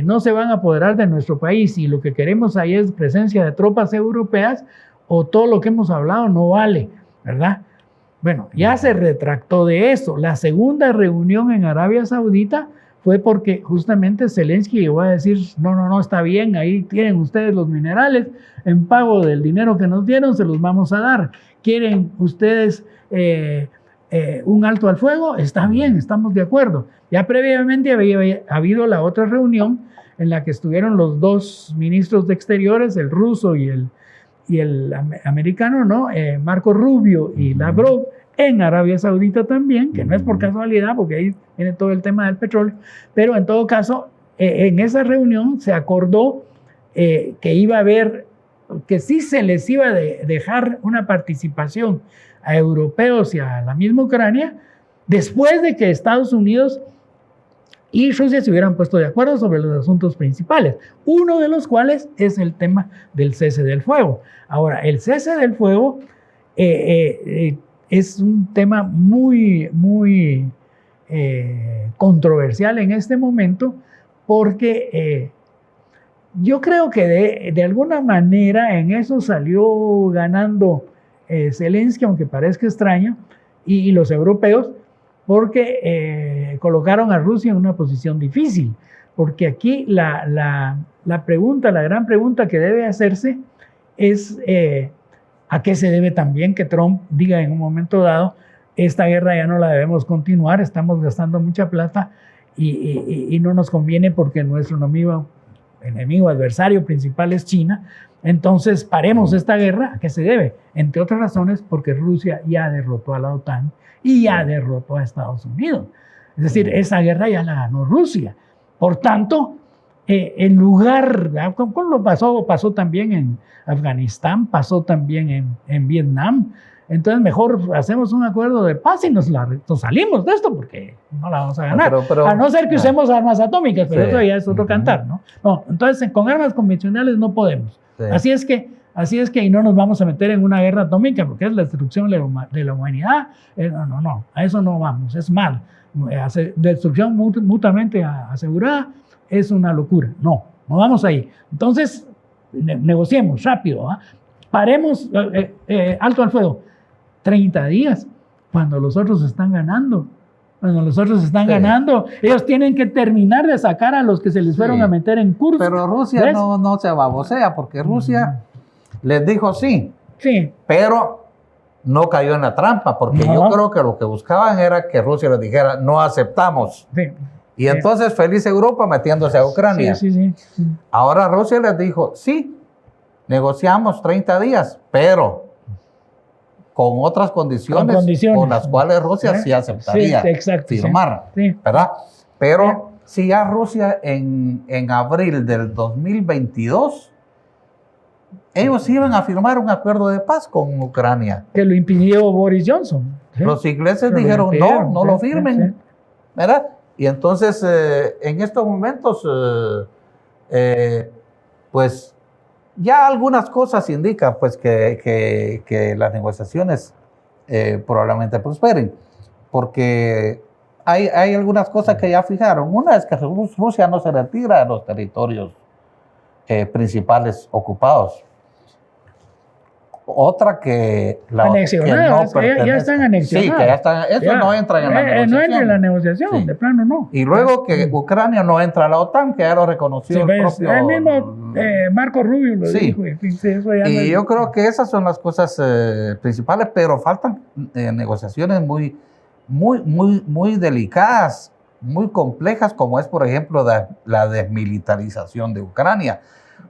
no se van a apoderar de nuestro país y lo que queremos ahí es presencia de tropas europeas, o todo lo que hemos hablado no vale, ¿verdad? Bueno, ya se retractó de eso. La segunda reunión en Arabia Saudita fue porque justamente Zelensky llegó a decir, no, está bien, ahí tienen ustedes los minerales, en pago del dinero que nos dieron se los vamos a dar. ¿Quieren ustedes un alto al fuego? Está bien, estamos de acuerdo. Ya previamente había habido la otra reunión en la que estuvieron los dos ministros de Exteriores, el ruso y el americano, ¿no? Marco Rubio y Lavrov, en Arabia Saudita también, que no es por casualidad, porque ahí viene todo el tema del petróleo, pero en todo caso, en esa reunión se acordó que iba a haber, que sí se les iba a dejar una participación a europeos y a la misma Ucrania, después de que Estados Unidos y Rusia se hubieran puesto de acuerdo sobre los asuntos principales, uno de los cuales es el tema del cese del fuego. Ahora, el cese del fuego es un tema muy controversial en este momento, porque yo creo que de alguna manera en eso salió ganando Zelensky, aunque parezca extraño, y los europeos, porque colocaron a Rusia en una posición difícil. Porque aquí la gran pregunta que debe hacerse es a qué se debe también que Trump diga en un momento dado, esta guerra ya no la debemos continuar, estamos gastando mucha plata y no nos conviene porque nuestro enemigo adversario principal es China. Entonces paremos esta guerra. ¿A qué se debe? Entre otras razones porque Rusia ya derrotó a la OTAN y ya derrotó a Estados Unidos. Es decir, esa guerra ya la ganó Rusia. Por tanto, en lugar, como lo pasó también en Afganistán, pasó también en Vietnam. Entonces mejor hacemos un acuerdo de paz y nos salimos de esto porque no la vamos a ganar. A no ser que usemos armas atómicas, pero eso ya es otro cantar, ¿no? No, entonces con armas convencionales no podemos. Sí. Así es que y no nos vamos a meter en una guerra atómica porque es la destrucción de la humanidad. No, a eso no vamos, es mal. Destrucción mutuamente asegurada es una locura. No vamos ahí. Entonces, negociemos rápido, ¿eh? Paremos, alto al fuego. 30 días, cuando los otros están ganando. Cuando los otros están ganando, ellos tienen que terminar de sacar a los que se les fueron a meter en Kursk. Pero Rusia no se babosea, porque Rusia les dijo sí, pero no cayó en la trampa, porque yo creo que lo que buscaban era que Rusia les dijera, no aceptamos. Y entonces feliz Europa metiéndose a Ucrania. Ahora Rusia les dijo, sí, negociamos 30 días, pero con otras condiciones con las cuales Rusia sí aceptaría firmar, ¿verdad? Pero si ya Rusia en abril del 2022, ellos iban a firmar un acuerdo de paz con Ucrania. Que lo impidió Boris Johnson. Los ingleses dijeron, no lo firmen, ¿verdad? Y entonces, en estos momentos, pues, ya algunas cosas indican pues, que las negociaciones probablemente prosperen, porque hay algunas cosas que ya fijaron. Una es que Rusia no se retira de los territorios principales ocupados. Otra que anexionados, ya están anexionados. Sí, que ya están, eso no entra en la negociación. No entra en la negociación, de plano no. Y luego que Ucrania no entra a la OTAN, que ya lo reconoció el propio... El mismo Marco Rubio lo dijo. Eso ya y yo creo que esas son las cosas principales, pero faltan negociaciones muy delicadas, muy complejas, como es, por ejemplo, la desmilitarización de Ucrania,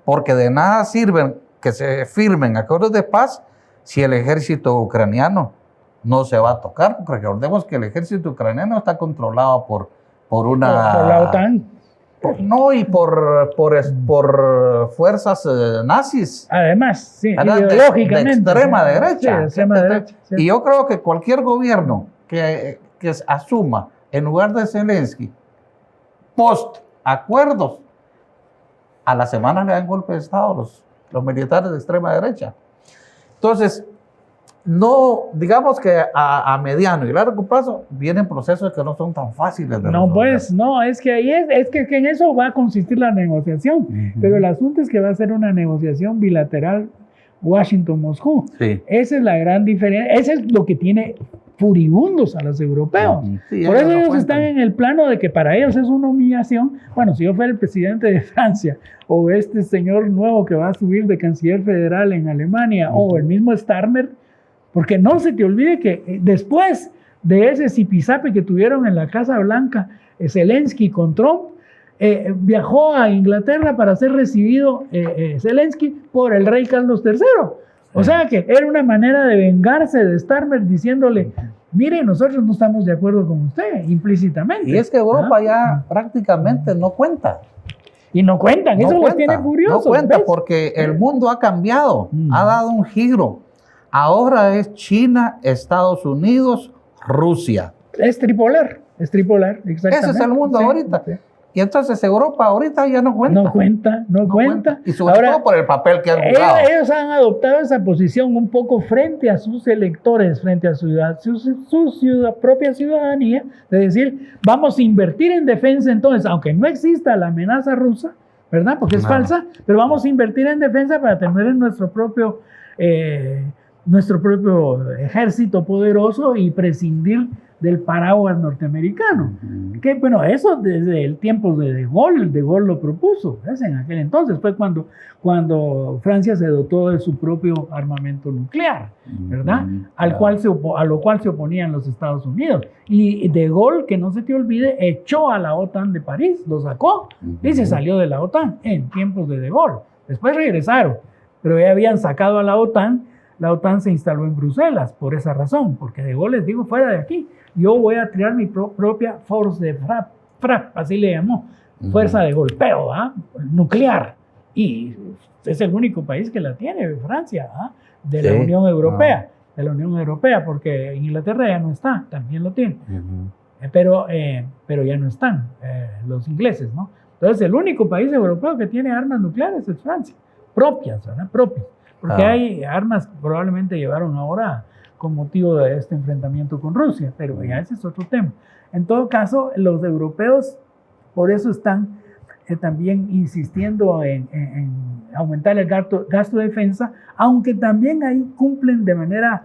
porque de nada sirven que se firmen acuerdos de paz si el ejército ucraniano no se va a tocar, porque recordemos que el ejército ucraniano está controlado por la OTAN. Y por fuerzas nazis. Además, ideológicamente. De extrema derecha. Derecha. Y yo creo que cualquier gobierno que asuma, en lugar de Zelensky, post-acuerdos, a la semana le dan golpe de Estado los militares de extrema derecha. Entonces, digamos que a mediano y largo plazo vienen procesos que no son tan fáciles de resolver. Es que ahí es que en eso va a consistir la negociación. Pero el asunto es que va a ser una negociación bilateral Washington-Moscú. Esa es la gran diferencia. Eso es lo que tiene furibundos a los europeos. Por eso ellos están en el plano de que para ellos es una humillación. Bueno, si yo fuera el presidente de Francia o este señor nuevo que va a subir de canciller federal en Alemania o el mismo Starmer, porque no se te olvide que después de ese zipizape que tuvieron en la Casa Blanca, Zelensky con Trump, viajó a Inglaterra para ser recibido Zelensky por el rey Carlos III. O sea que era una manera de vengarse de Starmer diciéndole, mire, nosotros no estamos de acuerdo con usted, implícitamente. Y es que Europa ya prácticamente no cuenta. Y no cuentan, eso los tiene furiosos. No cuenta porque el mundo ha cambiado, ha dado un giro. Ahora es China, Estados Unidos, Rusia. Es tripolar, exactamente. Ese es el mundo ahorita. Y entonces Europa ahorita ya no cuenta. No cuenta. Y sobre todo por el papel que han jugado. Ellos han adoptado esa posición un poco frente a sus electores, frente a su propia ciudadanía, de decir, vamos a invertir en defensa entonces, aunque no exista la amenaza rusa, ¿verdad? Porque es falsa, pero vamos a invertir en defensa para tener nuestro propio ejército poderoso y prescindir del paraguas norteamericano. Que bueno, eso desde el tiempo de De Gaulle lo propuso, ¿ves? En aquel entonces fue cuando Francia se dotó de su propio armamento nuclear, ¿verdad? A lo cual se oponían los Estados Unidos. Y De Gaulle, que no se te olvide, echó a la OTAN de París, lo sacó y se salió de la OTAN en tiempos de Gaulle. Después regresaron, pero ya habían sacado a la OTAN. La OTAN se instaló en Bruselas por esa razón, porque De Gaulle les dijo, fuera de aquí, yo voy a crear mi propia Force de Frappe, así le llamó, fuerza de golpeo, nuclear. Y es el único país que la tiene, Francia, de la Unión Europea, porque Inglaterra ya no está, también lo tiene. Pero ya no están los ingleses, ¿no? Entonces el único país europeo que tiene armas nucleares es Francia, propias, ¿verdad? Propias. Porque hay armas que probablemente llevaron ahora con motivo de este enfrentamiento con Rusia, pero ya ese es otro tema. En todo caso, los europeos por eso están también insistiendo en aumentar el gasto de defensa, aunque también ahí cumplen de manera,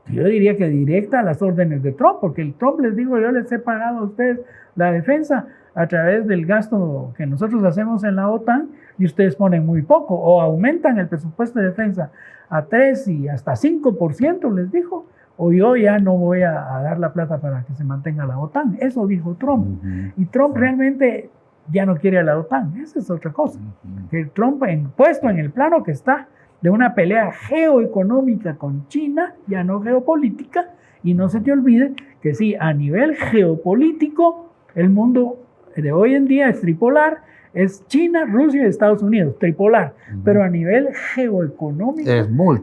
yo diría que directa, las órdenes de Trump, porque el Trump les dijo, yo les he pagado a ustedes la defensa a través del gasto que nosotros hacemos en la OTAN y ustedes ponen muy poco o aumentan el presupuesto de defensa a 3 y hasta 5%, les dijo, o yo ya no voy a dar la plata para que se mantenga la OTAN. Eso dijo Trump. Y Trump realmente ya no quiere a la OTAN. Esa es otra cosa. Que Trump, puesto en el plano que está de una pelea geoeconómica con China, ya no geopolítica, y no se te olvide que sí, a nivel geopolítico, el mundo de hoy en día es tripolar, es China, Rusia y Estados Unidos, tripolar. Pero a nivel geoeconómico,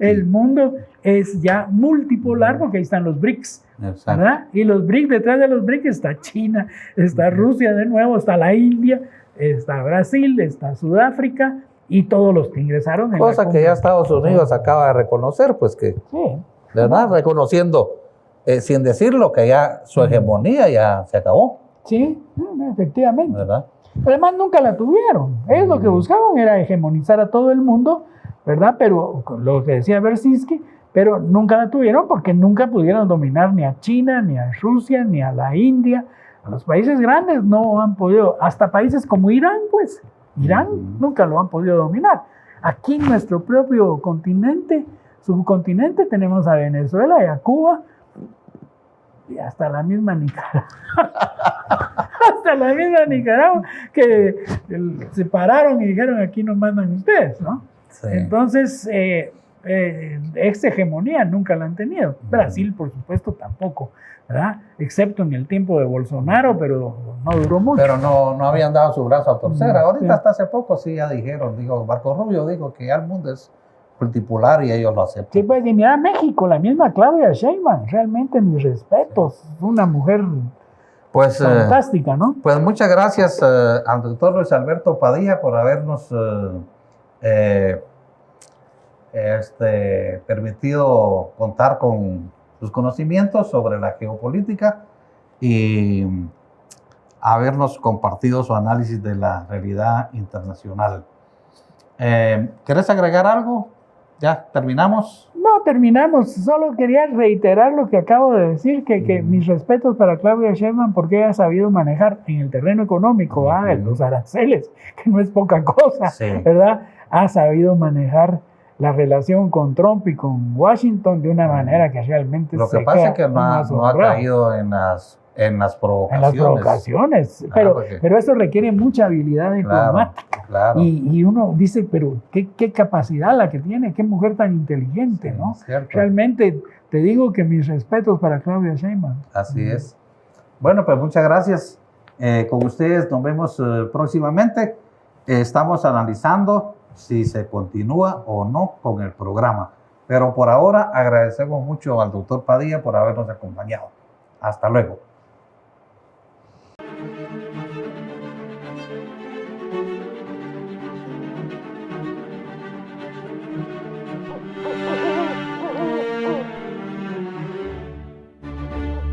el mundo es ya multipolar porque ahí están los BRICS, ¿verdad? Y los BRICS, detrás de los BRICS está China, está Rusia de nuevo, está la India, está Brasil, está Sudáfrica y todos los que ingresaron. Cosa que ya Estados Unidos acaba de reconocer, pues que, ¿verdad? Reconociendo, sin decirlo, que ya su hegemonía ya se acabó. Sí, efectivamente. ¿Verdad? Además nunca la tuvieron. Ellos lo que buscaban era hegemonizar a todo el mundo, ¿verdad? Pero lo que decía Bersinski, pero nunca la tuvieron porque nunca pudieron dominar ni a China, ni a Rusia, ni a la India. A los países grandes no han podido, hasta países como Irán, pues, Irán nunca lo han podido dominar. Aquí en nuestro propio continente, subcontinente, tenemos a Venezuela y a Cuba, y hasta la misma Nicaragua. Hasta la misma Nicaragua que se pararon y dijeron aquí nos mandan ustedes, ¿no? Sí. Entonces, esta hegemonía nunca la han tenido. Brasil, por supuesto, tampoco, ¿verdad? Excepto en el tiempo de Bolsonaro, pero no duró mucho. Pero no habían dado su brazo a torcer. Ahorita hasta hace poco sí ya dijeron, Marco Rubio dijo que ya el mundo es multipolar y ellos lo aceptan. Sí, pues, y mira México, la misma Claudia Sheinbaum, realmente mis respetos, una mujer fantástica, ¿no? Pues muchas gracias al doctor Luis Alberto Padilla por habernos permitido contar con sus conocimientos sobre la geopolítica y habernos compartido su análisis de la realidad internacional. ¿Querés agregar algo? ¿Ya terminamos? No, terminamos. Solo quería reiterar lo que acabo de decir, que mis respetos para Claudia Sheinbaum porque ella ha sabido manejar en el terreno económico los aranceles, que no es poca cosa, ¿verdad? Ha sabido manejar la relación con Trump y con Washington de una manera que realmente lo que pasa es que no ha caído en las provocaciones. Pero eso requiere mucha habilidad diplomática. Claro. Y uno dice, pero qué capacidad la que tiene, qué mujer tan inteligente, ¿no? Realmente te digo que mis respetos para Claudia Sheinbaum. Así es. Bueno, pues muchas gracias. Con ustedes nos vemos próximamente. Estamos analizando si se continúa o no con el programa. Pero por ahora agradecemos mucho al doctor Padilla por habernos acompañado. Hasta luego.